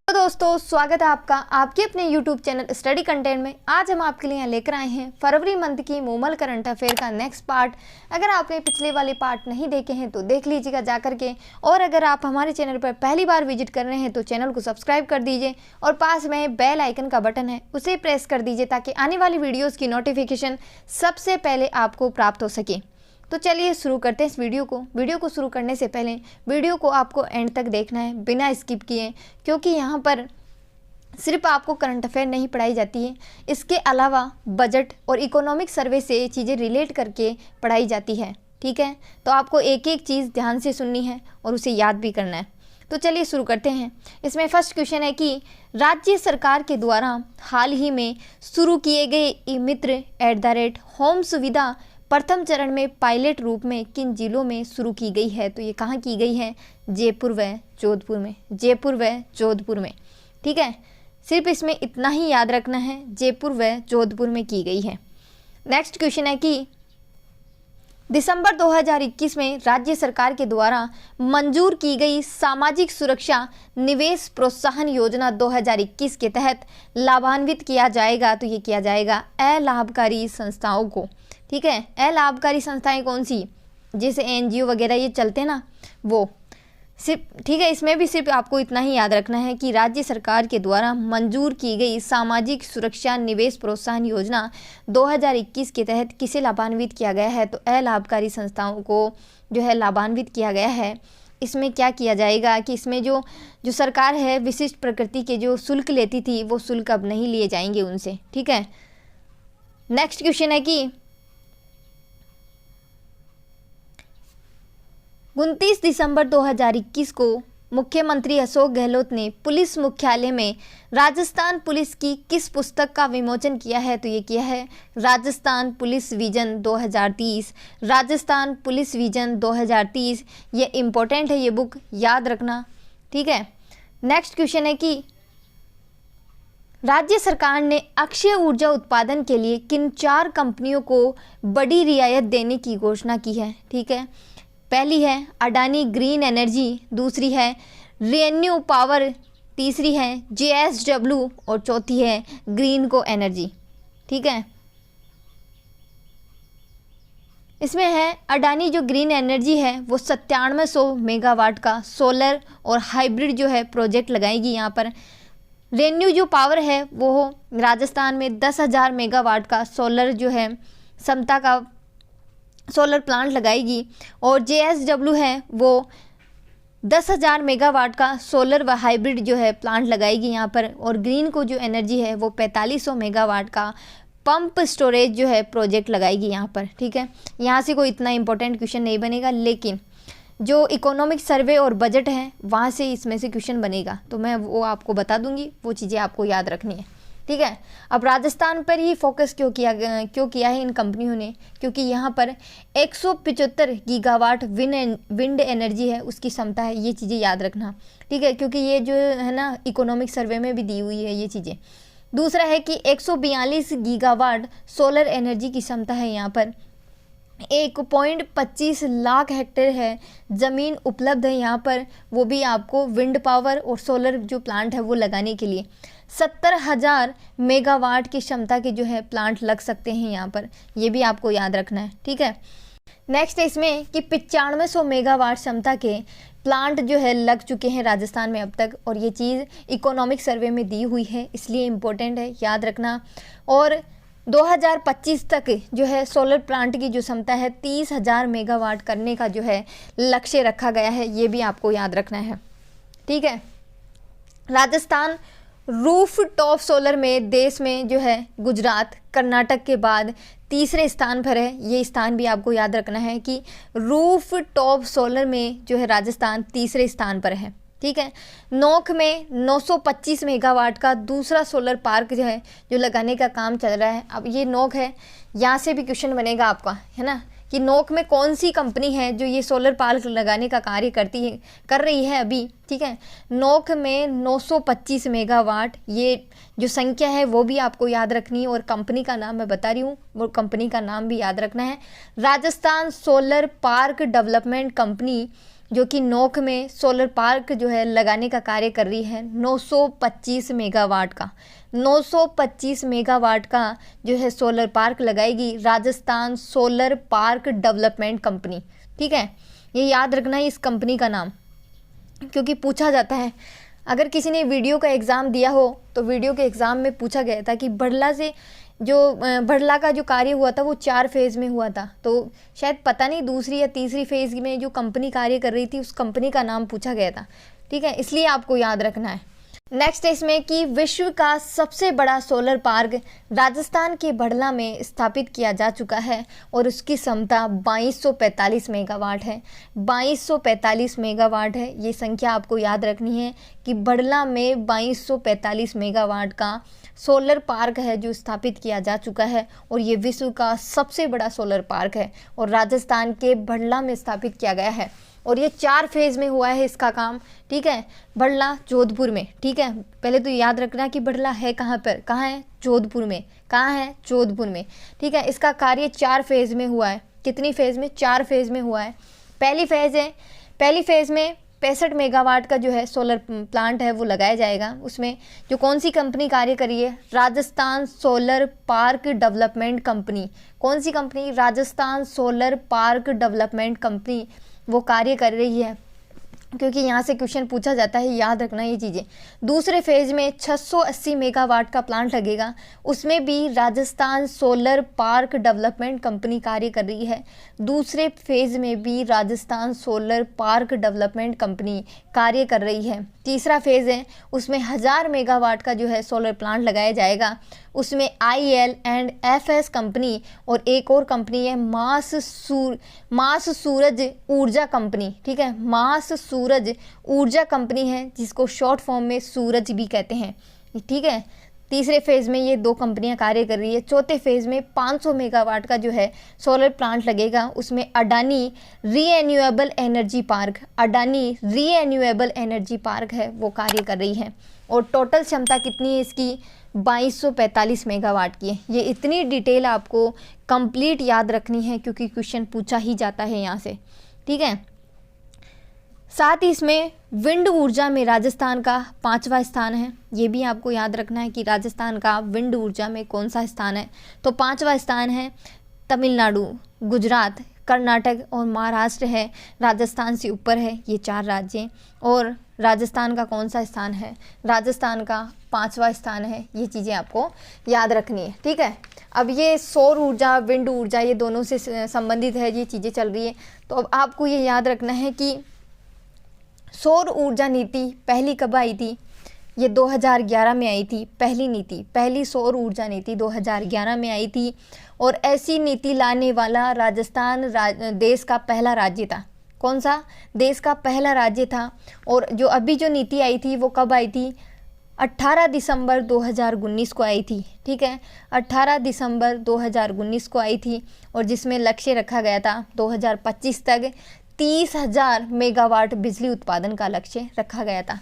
तो दोस्तों, स्वागत है आपका आपके अपने YouTube चैनल स्टडी कंटेंट में। आज हम आपके लिए यहाँ लेकर आए हैं फरवरी मंथ की मूमल करंट अफेयर का नेक्स्ट पार्ट। अगर आपने पिछले वाले पार्ट नहीं देखे हैं तो देख लीजिएगा जा करके, और अगर आप हमारे चैनल पर पहली बार विजिट कर रहे हैं तो चैनल को सब्सक्राइब कर दीजिए और पास में बेल आइकन का बटन है उसे प्रेस कर दीजिए ताकि आने वाली वीडियोज़ की नोटिफिकेशन सबसे पहले आपको प्राप्त हो सके। तो चलिए शुरू करते हैं इस वीडियो को शुरू करने से पहले वीडियो को आपको एंड तक देखना है बिना स्किप किए, क्योंकि यहाँ पर सिर्फ आपको करंट अफेयर नहीं पढ़ाई जाती है, इसके अलावा बजट और इकोनॉमिक सर्वे से चीज़ें रिलेट करके पढ़ाई जाती है। ठीक है, तो आपको एक एक चीज़ ध्यान से सुननी है और उसे याद भी करना है। तो चलिए शुरू करते हैं। इसमें फर्स्ट क्वेश्चन है कि राज्य सरकार के द्वारा हाल ही में शुरू किए गए ई मित्र @होम सुविधा प्रथम चरण में पायलट रूप में किन जिलों में शुरू की गई है? तो ये कहाँ की गई है? जयपुर व जोधपुर में। ठीक है, सिर्फ इसमें इतना ही याद रखना है, जयपुर व जोधपुर में की गई है। नेक्स्ट क्वेश्चन है कि दिसंबर 2021 में राज्य सरकार के द्वारा मंजूर की गई सामाजिक सुरक्षा निवेश प्रोत्साहन योजना 2021 के तहत लाभान्वित किया जाएगा। तो ये किया जाएगा अलाभकारी संस्थाओं को। ठीक है, अलाभकारी संस्थाएं कौन सी? जैसे NGO वगैरह ये चलते हैं ना, वो सिर्फ। ठीक है, इसमें भी सिर्फ आपको इतना ही याद रखना है कि राज्य सरकार के द्वारा मंजूर की गई सामाजिक सुरक्षा निवेश प्रोत्साहन योजना 2021 के तहत किसे लाभान्वित किया गया है? तो अलाभकारी संस्थाओं को जो है लाभान्वित किया गया है। इसमें क्या किया जाएगा कि इसमें जो सरकार है विशिष्ट प्रकृति के जो शुल्क लेती थी वो शुल्क अब नहीं लिए जाएंगे उनसे। ठीक है, नेक्स्ट क्वेश्चन है कि 29 दिसंबर 2021 को मुख्यमंत्री अशोक गहलोत ने पुलिस मुख्यालय में राजस्थान पुलिस की किस पुस्तक का विमोचन किया है? तो ये किया है Rajasthan police vision 2030। Rajasthan police vision 2030, ये इम्पोर्टेंट है, ये बुक याद रखना। ठीक है, नेक्स्ट क्वेश्चन है कि राज्य सरकार ने अक्षय ऊर्जा उत्पादन के लिए किन 4 कंपनियों को बड़ी रियायत देने की घोषणा की है? ठीक है, पहली है अडानी ग्रीन एनर्जी, दूसरी है रेन्यू पावर, तीसरी है JSW और चौथी है ग्रीन को एनर्जी। ठीक है, इसमें है अडानी जो ग्रीन एनर्जी है वो 9700 मेगावाट का सोलर और हाइब्रिड जो है प्रोजेक्ट लगाएगी यहाँ पर। रेन्यू जो पावर है वो राजस्थान में 10,000 मेगावाट का सोलर जो है क्षमता का सोलर प्लांट लगाएगी, और JSW है वो 10,000 मेगावाट का सोलर व हाइब्रिड जो है प्लांट लगाएगी यहाँ पर। और ग्रीन को जो एनर्जी है वो 4500 मेगावाट का पंप स्टोरेज जो है प्रोजेक्ट लगाएगी यहाँ पर। ठीक है, यहाँ से कोई इतना इंपॉर्टेंट क्वेश्चन नहीं बनेगा, लेकिन जो इकोनॉमिक सर्वे और बजट है वहाँ से इसमें से क्वेश्चन बनेगा, तो मैं वो आपको बता दूंगी, वो चीज़ें आपको याद रखनी है। ठीक है, अब राजस्थान पर ही फोकस क्यों किया है इन कंपनियों ने? क्योंकि यहाँ पर 175 गीगावाट विंड एनर्जी है, उसकी क्षमता है, ये चीज़ें याद रखना। ठीक है, क्योंकि ये जो है ना इकोनॉमिक सर्वे में भी दी हुई है ये चीज़ें। दूसरा है कि 142 गीगावाट सोलर एनर्जी की क्षमता है यहाँ पर। 1.25 लाख हेक्टेयर है ज़मीन उपलब्ध है यहाँ पर, वो भी आपको विंड पावर और सोलर जो प्लांट है वो लगाने के लिए। 70,000 मेगावाट की क्षमता के जो है प्लांट लग सकते हैं यहाँ पर, ये भी आपको याद रखना है। ठीक है, नेक्स्ट है इसमें कि 9500 मेगावाट क्षमता के प्लांट जो है लग चुके हैं राजस्थान में अब तक, और ये चीज़ इकोनॉमिक सर्वे में दी हुई है, इसलिए इम्पोर्टेंट है, याद रखना। और 2025 तक जो है सोलर प्लांट की जो क्षमता है 30,000 मेगावाट करने का जो है लक्ष्य रखा गया है, ये भी आपको याद रखना है। ठीक है, राजस्थान रूफ टॉप सोलर में देश में जो है गुजरात कर्नाटक के बाद तीसरे स्थान पर है। ये स्थान भी आपको याद रखना है कि रूफ टॉप सोलर में जो है राजस्थान तीसरे स्थान पर है। ठीक है, नोख में 925 मेगावाट का दूसरा सोलर पार्क जो है जो लगाने का काम चल रहा है। अब ये नोख है, यहाँ से भी क्वेश्चन बनेगा आपका, है ना, कि नोक में कौन सी कंपनी है जो ये सोलर पार्क लगाने का कार्य कर रही है अभी, ठीक है। नोक में 925 मेगावाट, ये जो संख्या है वो भी आपको याद रखनी है, और कंपनी का नाम मैं बता रही हूँ, वो कंपनी का नाम भी याद रखना है। Rajasthan solar park development company, जो कि नोक में सोलर पार्क जो है लगाने का कार्य कर रही है, 925 मेगावाट का, 925 मेगावाट का जो है सोलर पार्क लगाएगी Rajasthan solar park development company, ठीक है। ये याद रखना है इस कंपनी का नाम, क्योंकि पूछा जाता है। अगर किसी ने वीडियो का एग्ज़ाम दिया हो तो वीडियो के एग्ज़ाम में पूछा गया था कि बड़ला का जो कार्य हुआ था वो 4 फेज़ में हुआ था, तो शायद पता नहीं दूसरी या तीसरी फेज़ में जो कंपनी कार्य कर रही थी उस कंपनी का नाम पूछा गया था, ठीक है, इसलिए आपको याद रखना है। नेक्स्ट है इसमें कि विश्व का सबसे बड़ा सोलर पार्क राजस्थान के बड़ला में स्थापित किया जा चुका है और उसकी क्षमता 2245 मेगावाट है। 2245 मेगावाट है, ये संख्या आपको याद रखनी है कि बड़ला में 2245 मेगावाट का सोलर पार्क है जो स्थापित किया जा चुका है, और ये विश्व का सबसे बड़ा सोलर पार्क है और राजस्थान के बड़ला में स्थापित किया गया है, और ये 4 फेज़ में हुआ है इसका काम, ठीक है। बड़ला जोधपुर में, ठीक है, पहले तो याद रखना कि बड़ला है कहाँ पर, कहाँ है, जोधपुर में, कहाँ है, जोधपुर में, ठीक है। इसका कार्य 4 फेज़ में हुआ है। कितनी फेज़ में? 4 फेज़ में हुआ है। पहली फेज़ में 65 मेगावाट का जो है सोलर प्लांट है वो लगाया जाएगा। उसमें जो कौन सी कंपनी कार्य करी है? Rajasthan solar park development company. कौन सी company? Rajasthan solar park development company वो कार्य कर रही है, क्योंकि यहाँ से क्वेश्चन पूछा जाता है, याद रखना ये चीज़ें। दूसरे फेज़ में 680 मेगावाट का प्लांट लगेगा, उसमें भी Rajasthan solar park development company कार्य कर रही है। दूसरे फेज़ में भी Rajasthan solar park development company कार्य कर रही है। तीसरा फेज़ है, उसमें 1000 मेगावाट का जो है सोलर प्लांट लगाया जाएगा। उसमें IL&FS कंपनी और एक और कंपनी है मास सूरज ऊर्जा कंपनी, ठीक है, मास सूरज ऊर्जा कंपनी है, जिसको शॉर्ट फॉर्म में सूरज भी कहते हैं, ठीक है। तीसरे फेज़ में ये 2 कंपनियां कार्य कर रही है। चौथे फेज़ में 500 मेगावाट का जो है सोलर प्लांट लगेगा। उसमें अडानी रीएन्यूएबल एनर्जी पार्क है वो कार्य कर रही है, और टोटल क्षमता कितनी है इसकी? 2245 मेगावाट की है। ये इतनी डिटेल आपको कंप्लीट याद रखनी है, क्योंकि क्वेश्चन पूछा ही जाता है यहाँ से, ठीक है। साथ ही इसमें विंड ऊर्जा में राजस्थान का 5वां स्थान है। ये भी आपको याद रखना है कि राजस्थान का विंड ऊर्जा में कौन सा स्थान है, तो 5वां स्थान है। तमिलनाडु, गुजरात, कर्नाटक और महाराष्ट्र है, राजस्थान से ऊपर है ये 4 राज्य। और राजस्थान का कौन सा स्थान है? राजस्थान का 5वां स्थान है। ये चीज़ें आपको याद रखनी है, ठीक है। अब ये सौर ऊर्जा, विंड ऊर्जा, ये दोनों से संबंधित है, ये चीज़ें चल रही है। तो अब आपको ये याद रखना है कि सौर ऊर्जा नीति पहली कब आई थी? ये 2011 में आई थी। पहली सौर ऊर्जा नीति 2011 में आई थी, और ऐसी नीति लाने वाला राजस्थान देश का पहला राज्य था। कौन सा? देश का पहला राज्य था। और जो अभी जो नीति आई थी वो कब आई थी? 18 दिसंबर 2019 को आई थी, ठीक है, 18 दिसंबर 2019 को आई थी, और जिसमें लक्ष्य रखा गया था 2025 तक 30,000 मेगावाट बिजली उत्पादन का लक्ष्य रखा गया था।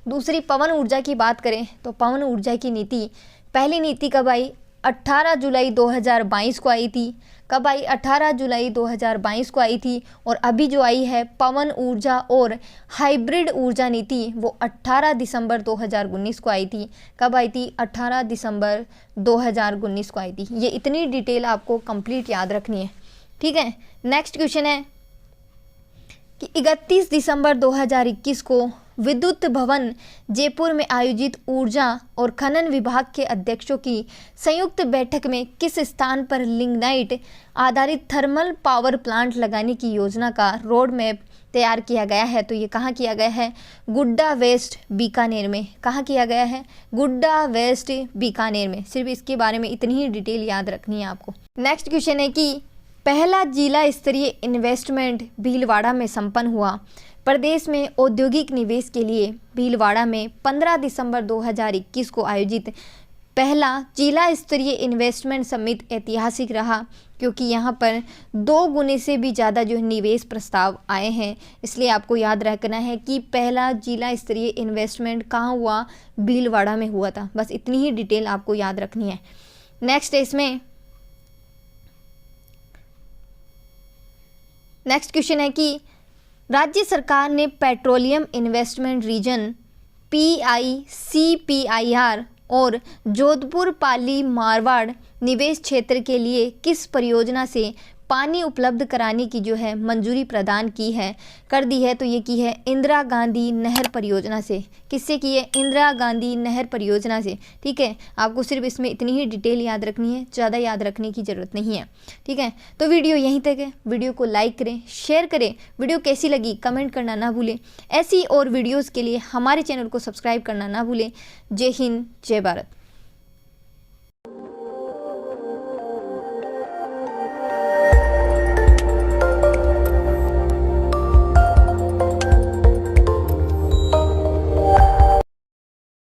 दूसरी पवन ऊर्जा की बात करें तो पवन ऊर्जा की नीति, पहली नीति कब आई? 18 जुलाई 2022 को आई थी। कब आई? 18 जुलाई 2022 को आई थी। और अभी जो आई है पवन ऊर्जा और हाइब्रिड ऊर्जा नीति, वो 18 दिसंबर 2019 को आई थी। कब आई थी? 18 दिसंबर 2019 को आई थी। ये इतनी डिटेल आपको कंप्लीट याद रखनी है, ठीक है। नेक्स्ट क्वेश्चन है कि 31 दिसंबर 2021 को विद्युत भवन जयपुर में आयोजित ऊर्जा और खनन विभाग के अध्यक्षों की संयुक्त बैठक में किस स्थान पर लिग्नाइट आधारित थर्मल पावर प्लांट लगाने की योजना का रोड मैप तैयार किया गया है? तो ये कहाँ किया गया है? गुड्डा वेस्ट बीकानेर में। कहाँ किया गया है? गुड्डा वेस्ट बीकानेर में। सिर्फ इसके बारे में इतनी ही डिटेल याद रखनी है आपको। नेक्स्ट क्वेश्चन है कि पहला जिला स्तरीय इन्वेस्टमेंट भीलवाड़ा में संपन्न हुआ। प्रदेश में औद्योगिक निवेश के लिए भीलवाड़ा में 15 दिसंबर 2021 को आयोजित पहला जिला स्तरीय इन्वेस्टमेंट समिट ऐतिहासिक रहा क्योंकि यहाँ पर 2 गुने से भी ज़्यादा जो निवेश प्रस्ताव आए हैं, इसलिए आपको याद रखना है कि पहला जिला स्तरीय इन्वेस्टमेंट कहाँ हुआ, भीलवाड़ा में हुआ था। बस इतनी ही डिटेल आपको याद रखनी है। नेक्स्ट इसमें नेक्स्ट क्वेश्चन है कि राज्य सरकार ने पेट्रोलियम इन्वेस्टमेंट रीजन PICPIR और जोधपुर पाली मारवाड़ निवेश क्षेत्र के लिए किस परियोजना से पानी उपलब्ध कराने की जो है मंजूरी प्रदान की है, कर दी है? तो ये की है इंदिरा गांधी नहर परियोजना से। किससे की है? इंदिरा गांधी नहर परियोजना से। ठीक है, आपको सिर्फ इसमें इतनी ही डिटेल याद रखनी है, ज़्यादा याद रखने की ज़रूरत नहीं है। ठीक है, तो वीडियो यहीं तक है। वीडियो को लाइक करें, शेयर करें। वीडियो कैसी लगी कमेंट करना ना भूलें। ऐसी और वीडियोज़ के लिए हमारे चैनल को सब्सक्राइब करना ना भूलें। जय हिंद, जय भारत।